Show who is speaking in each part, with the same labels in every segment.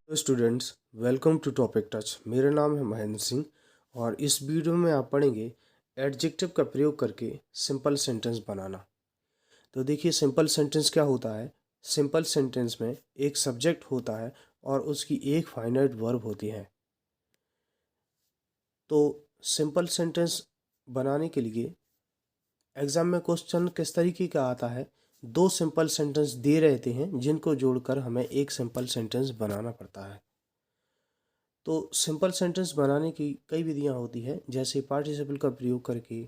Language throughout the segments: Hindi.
Speaker 1: तो students, welcome to Topic Touch. मेरा नाम है महेंद्र सिंह और इस वीडियो में आप पढ़ेंगे एडजेक्टिव का प्रयोग करके सिंपल सेंटेंस बनाना। तो देखिए, सिंपल सेंटेंस क्या होता है। सिंपल सेंटेंस में एक सब्जेक्ट होता है और उसकी एक फाइनाइट वर्ब होती है। तो सिंपल सेंटेंस बनाने के लिए एग्जाम में क्वेश्चन किस तरीके का आता है, दो सिंपल सेंटेंस दे रहते हैं जिनको जोड़कर हमें एक सिंपल सेंटेंस बनाना पड़ता है। तो सिंपल सेंटेंस बनाने की कई विधियां होती है, जैसे पार्टिसिपल का प्रयोग करके,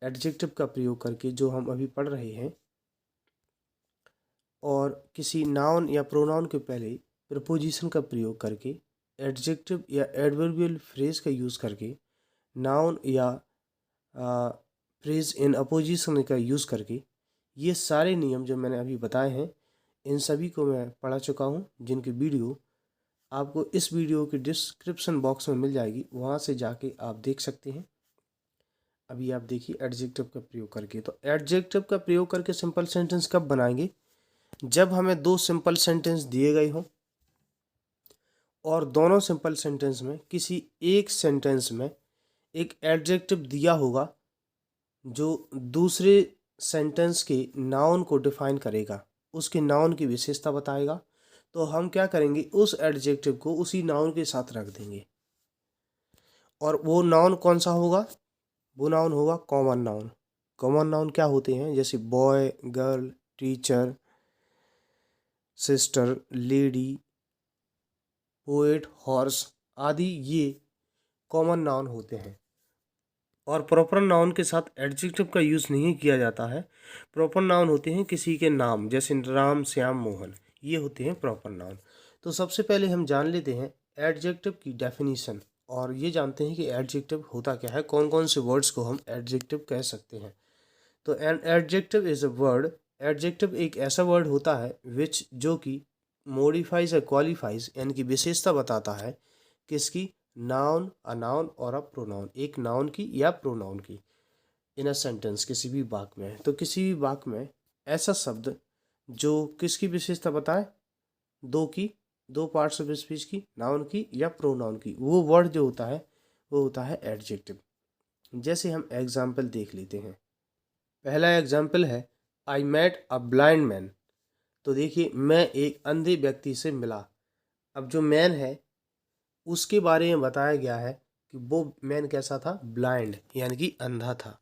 Speaker 1: एडजेक्टिव का प्रयोग करके जो हम अभी पढ़ रहे हैं, और किसी नाउन या प्रोनाउन के पहले प्रपोजिशन का प्रयोग करके, एडजेक्टिव या एडवर्बियल फ्रेज का यूज़ करके, नाउन या फ्रेज इन अपोजिशन का यूज़ करके। ये सारे नियम जो मैंने अभी बताए हैं, इन सभी को मैं पढ़ा चुका हूँ, जिनकी वीडियो आपको इस वीडियो के डिस्क्रिप्शन बॉक्स में मिल जाएगी, वहाँ से जाके आप देख सकते हैं। अभी आप देखिए एडजेक्टिव का प्रयोग करके। तो एडजेक्टिव का प्रयोग करके सिंपल सेंटेंस कब बनाएंगे? जब हमें दो सिंपल सेंटेंस दिए गए हों और दोनों सिंपल सेंटेंस में किसी एक सेंटेंस में एक एडजेक्टिव दिया होगा जो दूसरे सेंटेंस के नाउन को डिफाइन करेगा, उसके नाउन की विशेषता बताएगा। तो हम क्या करेंगे, उस एडजेक्टिव को उसी नाउन के साथ रख देंगे। और वो नाउन कौन सा होगा? वो नाउन होगा कॉमन नाउन। कॉमन नाउन क्या होते हैं? जैसे boy, girl, teacher, sister, lady, poet, horse आदि, ये कॉमन नाउन होते हैं। और प्रॉपर नाउन के साथ एडजेक्टिव का यूज़ नहीं किया जाता है। प्रॉपर नाउन होते हैं किसी के नाम, जैसे राम, श्याम, मोहन, ये होते हैं प्रॉपर नाउन। तो सबसे पहले हम जान लेते हैं एडजेक्टिव की डेफिनीशन, और ये जानते हैं कि एडजेक्टिव होता क्या है, कौन कौन से वर्ड्स को हम एडजेक्टिव कह सकते हैं। तो an adjective is a word. Adjective एक ऐसा वर्ड होता है विच, जो कि मॉडिफाइज या क्वालिफाइज, यानी कि विशेषता बताता है किसकी? नाउन, अ नाउन और अ प्रोनाउन, एक नाउन की या प्रोनाउन की, इन अ सेंटेंस, किसी भी वाक्य में। तो किसी भी वाक्य में ऐसा शब्द जो किसकी विशेषता बताए? दो पार्ट्स ऑफ स्पीच की, नाउन की या प्रोनाउन की, वो वर्ड जो होता है वो होता है एडजेक्टिव। जैसे हम एग्जाम्पल देख लेते हैं। पहला एग्जाम्पल है, I met a blind man. तो देखिए, मैं एक अंधे व्यक्ति से मिला। अब जो मैन है उसके बारे में बताया गया है कि वो मैन कैसा था? ब्लाइंड, यानी कि अंधा था।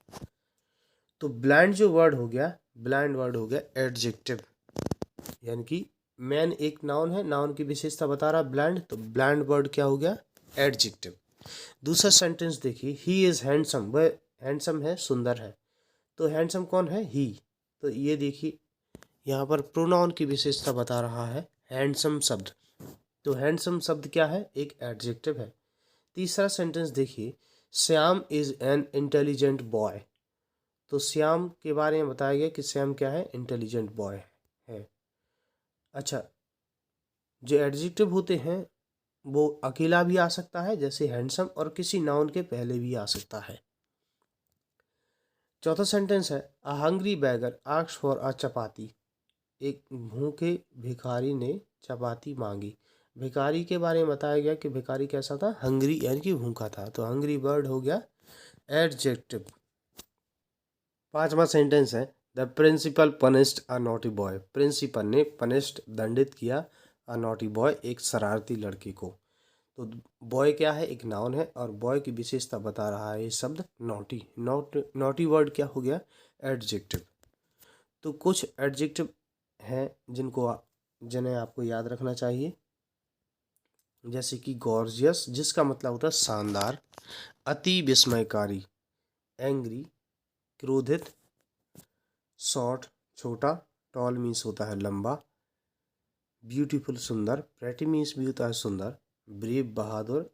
Speaker 1: तो ब्लाइंड जो वर्ड हो गया, ब्लाइंड वर्ड हो गया एडजेक्टिव, यानी कि मैन एक नाउन है, नाउन की विशेषता बता रहा ब्लाइंड, तो ब्लाइंड वर्ड क्या हो गया? एडजेक्टिव। दूसरा सेंटेंस देखिए, ही इज हैंडसम। वह हैंडसम है, सुंदर है। तो हैंडसम कौन है? ही। तो ये देखिए, यहाँ पर प्रोनाउन की विशेषता बता रहा है हैंडसम शब्द। तो हैंडसम शब्द क्या है? एक एडजेक्टिव है। तीसरा सेंटेंस देखिए, Shyam is an intelligent boy. तो श्याम के बारे में बताया गया कि श्याम क्या है? इंटेलिजेंट बॉय है। अच्छा, जो एडजेक्टिव होते हैं वो अकेला भी आ सकता है, जैसे हैंडसम, और किसी नाउन के पहले भी आ सकता है। चौथा सेंटेंस है, a hungry beggar asked for a chapati. एक भूखे भिखारी ने चपाती मांगी। भिखारी के बारे में बताया गया कि भिखारी कैसा था? हंग्री, यानी कि भूखा था। तो हंग्री वर्ड हो गया एडजेक्टिव। पांचवा सेंटेंस है, the principal punished a naughty boy. Principal ने पनिश्ड, दंडित किया, अ नॉटी बॉय, एक शरारती लड़के को। तो बॉय क्या है? एक नाउन है, और बॉय की विशेषता बता रहा है ये शब्द नॉटी। नॉटी वर्ड क्या हो गया? एडजेक्टिव। तो कुछ एडजेक्टिव हैं जिन्हें आपको याद रखना चाहिए, जैसे कि गॉर्जियस, जिसका मतलब होता है शानदार, अति विस्मयकारी, एंग्री, क्रोधित, शॉर्ट, छोटा, टॉल मीन्स होता है लंबा, ब्यूटीफुल, सुंदर, प्रेटी मीन्स भी होता है सुंदर, ब्रेव, बहादुर,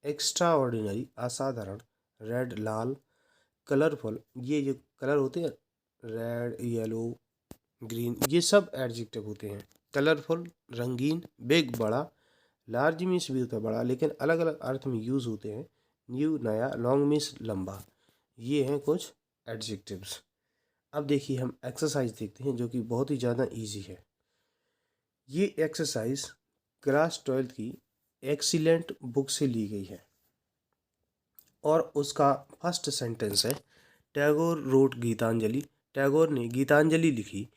Speaker 1: एक्स्ट्रा ऑर्डिनरी, असाधारण, रेड, लाल, कलरफुल, ये जो कलर होते हैं, रेड, येलो, ग्रीन, ये सब एडजेक्टिव होते हैं। कलरफुल, रंगीन, बिग, बड़ा, लार्ज मीन्स भी होता है बड़ा, लेकिन अलग अलग अर्थ में यूज होते हैं। न्यू, नया, लॉन्ग मीन्स लंबा। ये हैं कुछ एडजेक्टिव्स। अब देखिए, हम एक्सरसाइज देखते हैं जो कि बहुत ही ज़्यादा इजी है। ये एक्सरसाइज क्लास 12 की एक्सीलेंट बुक से ली गई है और उसका फर्स्ट सेंटेंस है टैगोर रोट गीतांजलि। टैगोर ने गीतांजलि लिखी।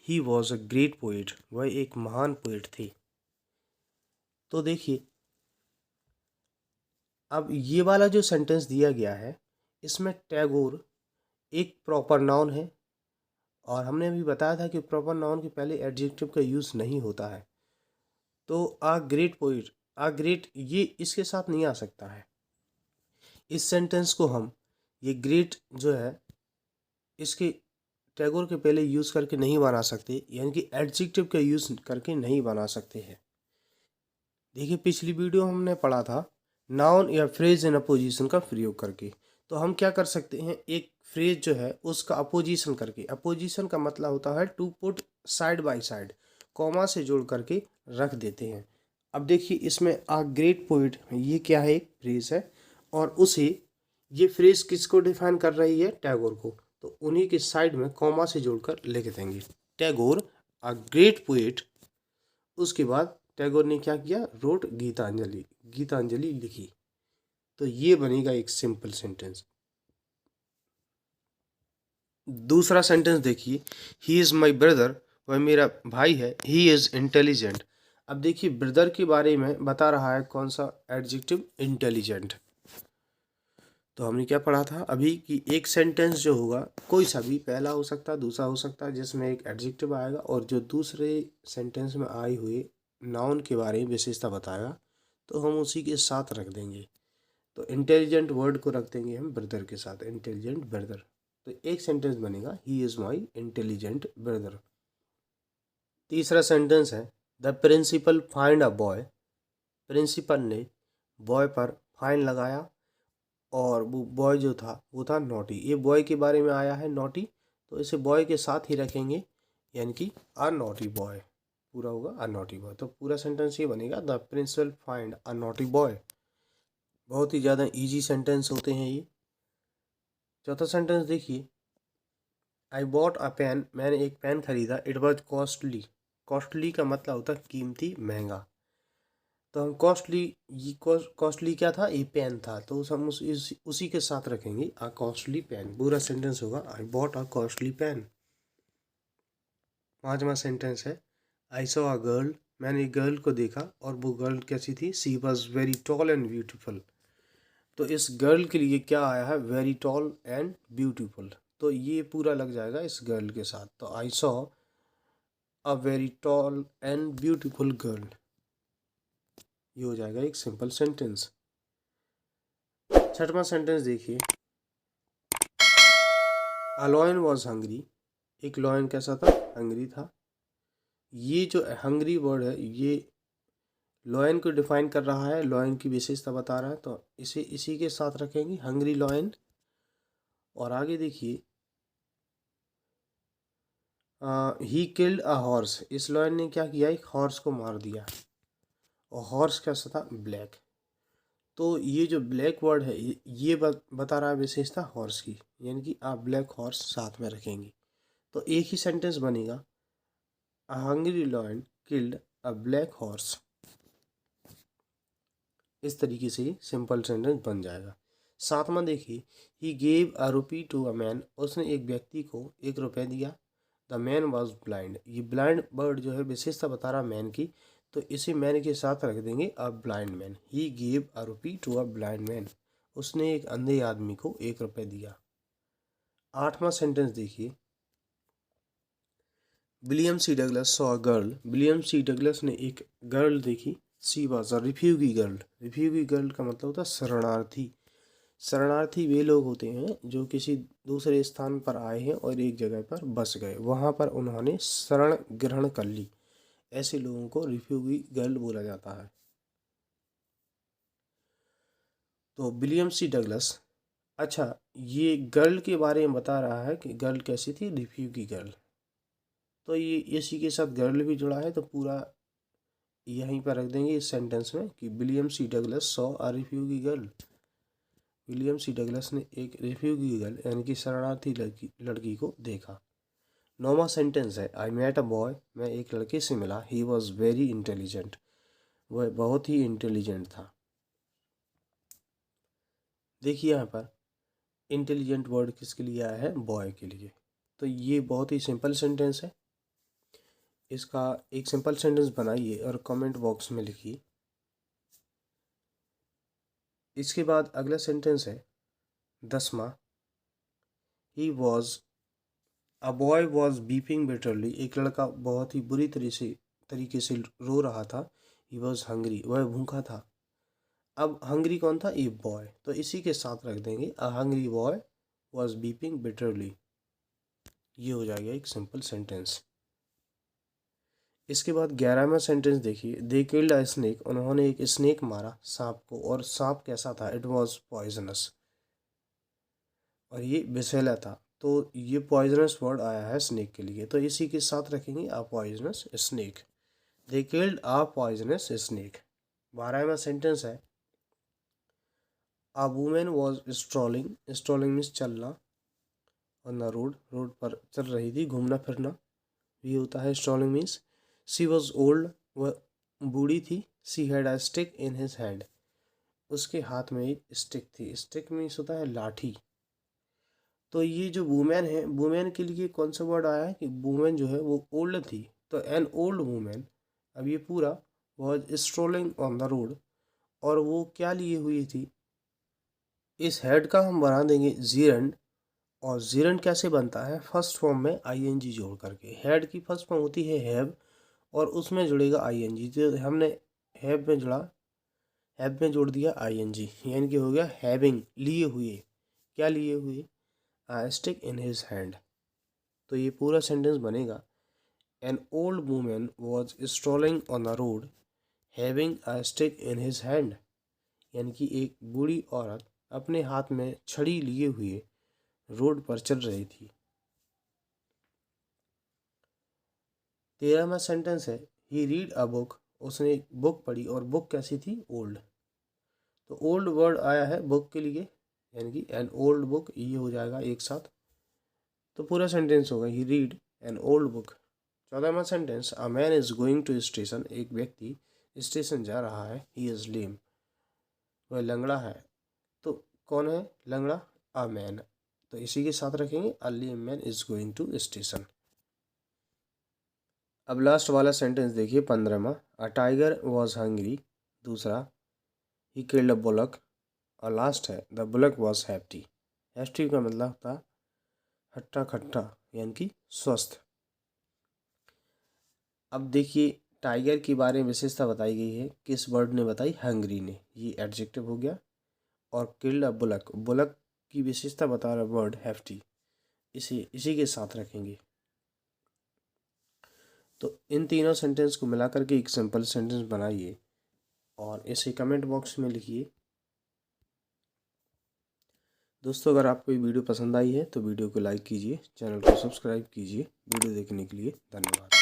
Speaker 1: ही वॉज अ ग्रेट पोइट, वह एक महान पोइट थे। तो देखिए, अब ये वाला जो सेंटेंस दिया गया है इसमें टैगोर एक प्रॉपर नाउन है और हमने अभी बताया था कि प्रॉपर नाउन के पहले एडजेक्टिव का यूज़ नहीं होता है। तो आ ग्रेट पोइट, आ ग्रेट ये इसके साथ नहीं आ सकता है। इस सेंटेंस को हम ये ग्रेट जो है इसके टैगोर के पहले यूज़ करके नहीं बना सकते, यानी कि एडजेक्टिव का यूज़ करके नहीं बना सकते हैं। देखिए, पिछली वीडियो हमने पढ़ा था नाउन या फ्रेज इन अपोजिशन का प्रयोग करके। तो हम क्या कर सकते हैं, एक फ्रेज जो है उसका अपोजिशन करके, अपोजिशन का मतलब होता है to put side by side, comma से जोड़ करके रख देते हैं। अब देखिए, इसमें आ ग्रेट पोइट ये क्या है, एक फ्रेज है और उसे ये फ्रेज किसको डिफाइन कर रही है, टैगोर को। तो उन्हीं के साइड में कॉमा से जोड़कर लिख देंगे टैगोर अ ग्रेट पोइट। उसके बाद टैगोर ने क्या किया, रोट गीतांजलि, गीतांजलि लिखी। तो ये बनेगा एक सिंपल सेंटेंस। दूसरा सेंटेंस देखिए, ही इज़ माई ब्रदर, वह मेरा भाई है। He is intelligent. अब देखिए, ब्रदर के बारे में बता रहा है कौन सा एडजेक्टिव, इंटेलिजेंट। तो हमने क्या पढ़ा था अभी कि एक सेंटेंस जो होगा कोई सा भी, पहला हो सकता है, दूसरा हो सकता है, जिसमें एक एडजेक्टिव आएगा और जो दूसरे सेंटेंस में आए हुए नाउन के बारे में विशेषता बताएगा तो हम उसी के साथ रख देंगे। तो इंटेलिजेंट वर्ड को रख देंगे हम ब्रदर के साथ, इंटेलिजेंट ब्रदर। तो एक सेंटेंस बनेगा he is my intelligent brother. तीसरा सेंटेंस है the principal fined a boy. Principal ने बॉय पर फाइन लगाया और वो बॉय जो था वो था नॉटी। ये बॉय के बारे में आया है नॉटी, तो इसे बॉय के साथ ही रखेंगे, यानी कि अ नॉटी बॉय पूरा होगा अ नॉटी बॉय। तो पूरा सेंटेंस ये बनेगा the principal fined a naughty boy. बहुत ही ज़्यादा इजी सेंटेंस होते हैं ये। चौथा सेंटेंस देखिए, आई बॉट अ पेन, मैंने एक पेन खरीदा। इट वॉज कॉस्टली, कॉस्टली का मतलब होता है कीमती, महंगा। तो हम कॉस्टली, ये कॉस्टली क्या था, ये पेन था, तो हम उसी के साथ रखेंगे अ कॉस्टली पेन। पूरा सेंटेंस होगा I bought a costly pen. पांचवा सेंटेंस है आई सॉ अ गर्ल, मैंने एक गर्ल को देखा और वो गर्ल कैसी थी, she was very tall and beautiful. तो इस गर्ल के लिए क्या आया है, वेरी टॉल एंड ब्यूटीफुल। तो ये पूरा लग जाएगा इस गर्ल के साथ। तो I saw a very tall and beautiful girl, ये हो जाएगा एक सिंपल सेंटेंस। छठवां सेंटेंस देखिए, अ लॉयन वॉज हंग्री, एक लॉयन कैसा था, हंग्री था। ये जो हंग्री वर्ड है ये लॉयन को डिफाइन कर रहा है, लॉयन की विशेषता बता रहा है, तो इसे इसी के साथ रखेंगे हंग्री लॉयन। और आगे देखिए, ही किल्ड अ हॉर्स, इस लॉयन ने क्या किया, एक हॉर्स को मार दिया और हॉर्स कैसा था, ब्लैक। तो ये जो ब्लैक वर्ड है ये बता रहा है विशेषता हॉर्स की, यानी कि आप ब्लैक हॉर्स साथ में रखेंगे। तो एक ही सेंटेंस बनेगा a hungry lion killed a black horse. इस तरीके से सिंपल सेंटेंस बन जाएगा। सातवां देखिए, he gave a rupee to a man, उसने एक व्यक्ति को 1 रुपये दिया। द मैन वॉज ब्लाइंड, ये ब्लाइंड वर्ड जो है विशेषता बता रहा मैन की, तो इसे मैन के साथ रख देंगे a blind man. He gave a rupee to a blind man, उसने एक अंधे आदमी को 1 रुपये दिया। आठवां सेंटेंस देखिए, William C Douglas saw a girl, William C Douglas ने एक गर्ल देखी। She was a refugee girl, refugee girl का मतलब होता है शरणार्थी। शरणार्थी वे लोग होते हैं जो किसी दूसरे स्थान पर आए हैं और एक जगह पर बस गए, वहाँ पर उन्होंने शरण ग्रहण कर ली, ऐसे लोगों को रिफ्यूगी गर्ल बोला जाता है। तो विलियम सी डगलस, अच्छा, ये गर्ल के बारे में बता रहा है कि गर्ल कैसी थी, रिफ्यूगी गर्ल। तो ये इसी के साथ गर्ल भी जुड़ा है, तो पूरा यहीं पर रख देंगे इस सेंटेंस में कि William C Douglas saw a refugee girl. William C Douglas ने एक रिफ्यूगी गर्ल यानी कि शरणार्थी लड़की को देखा। 9वां सेंटेंस है आई मेट अ बॉय, मैं एक लड़के से मिला, ही वॉज वेरी इंटेलिजेंट, वह बहुत ही इंटेलिजेंट था। देखिए यहाँ पर इंटेलिजेंट वर्ड किसके लिए आया है, बॉय के लिए। तो ये बहुत ही सिंपल सेंटेंस है। इसका एक सिंपल सेंटेंस बनाइए और कमेंट बॉक्स में लिखिए। इसके बाद अगला सेंटेंस है 10वां, he was a boy was weeping bitterly, एक लड़का बहुत ही बुरी तरीके से रो रहा था। ही वॉज हंग्री, वह भूखा था। अब हंग्री कौन था, ए बॉय, तो इसी के साथ रख देंगे a hungry boy was weeping bitterly. ये हो जाएगा एक सिंपल सेंटेंस। इसके बाद 11वां सेंटेंस देखिए, दे किल्ड अ स्नेक, उन्होंने एक स्नेक मारा, सांप को, और सांप कैसा था, इट वॉज पॉइजनस, और ये विषैला था। तो ये पॉइजनस वर्ड आया है स्नेक के लिए, तो इसी के साथ रखेंगे a poisonous snake. They killed a poisonous snake. 12वां सेंटेंस है a woman was strolling, strolling means चलना, ऑन द रोड, रोड पर चल रही थी, घूमना फिरना भी होता है strolling means. She was old, वह बूढ़ी थी। She had a stick in his hand, उसके हाथ में एक स्टिक थी। स्टिक मीन्स होता है लाठी। तो ये जो वुमेन है, वुमेन के लिए कौन सा वर्ड आया है कि वुमेन जो है वो ओल्ड थी, तो एन ओल्ड वुमेन। अब ये पूरा was strolling on the road, और वो क्या लिए हुई थी, इस हेड का हम बना देंगे जीरेंड। और जीरेंड कैसे बनता है, फर्स्ट फॉर्म में आईएनजी जोड़ करके। हेड की फर्स्ट फॉर्म होती है हैव, और उसमें जुड़ेगा आईएनजी, तो हमने हैव में जुड़ा, हैव में जोड़ दिया आईएनजी, यानी कि हो गया हैविंग, लिए हुए। क्या लिए हुए, a stick in his hand। तो ये पूरा सेंटेंस बनेगा an old woman was strolling on the road having a stick in his hand, यानी कि एक बूढ़ी औरत अपने हाथ में छड़ी लिए हुए रोड पर चल रही थी। 13वां सेंटेंस है he read a book, उसने एक बुक पढ़ी, और बुक कैसी थी, ओल्ड। तो ओल्ड वर्ड आया है बुक के लिए, यानी कि एन ओल्ड बुक, ये हो जाएगा एक साथ। तो पूरा सेंटेंस होगा he read an old book. 14वां sentence a man is going to station, एक व्यक्ति स्टेशन जा रहा है। ही इज लेम, वह लंगड़ा है। तो कौन है लंगड़ा, अ मैन, तो इसी के साथ रखेंगे a lame man is going to station. अब लास्ट वाला सेंटेंस देखिए 15वां, अ टाइगर वॉज हंग्री, दूसरा ही किल्ड अ बुलक, और लास्ट है the bullock was hefty. Hefty का मतलब था हट्टा खट्टा, यानी कि स्वस्थ। अब देखिए टाइगर के बारे में विशेषता बताई गई है, किस वर्ड ने बताई, हंग्री ने, ये एडजेक्टिव हो गया। और किल्ड अ बुलक, बुलक की विशेषता बता रहा वर्ड हैफ्टी, इसी के साथ रखेंगे। तो इन तीनों सेंटेंस को मिला करके एक सिंपल सेंटेंस बनाइए और इसे कमेंट बॉक्स में लिखिए। दोस्तों अगर आपको ये वीडियो पसंद आई है तो वीडियो को लाइक कीजिए, चैनल को सब्सक्राइब कीजिए। वीडियो देखने के लिए धन्यवाद।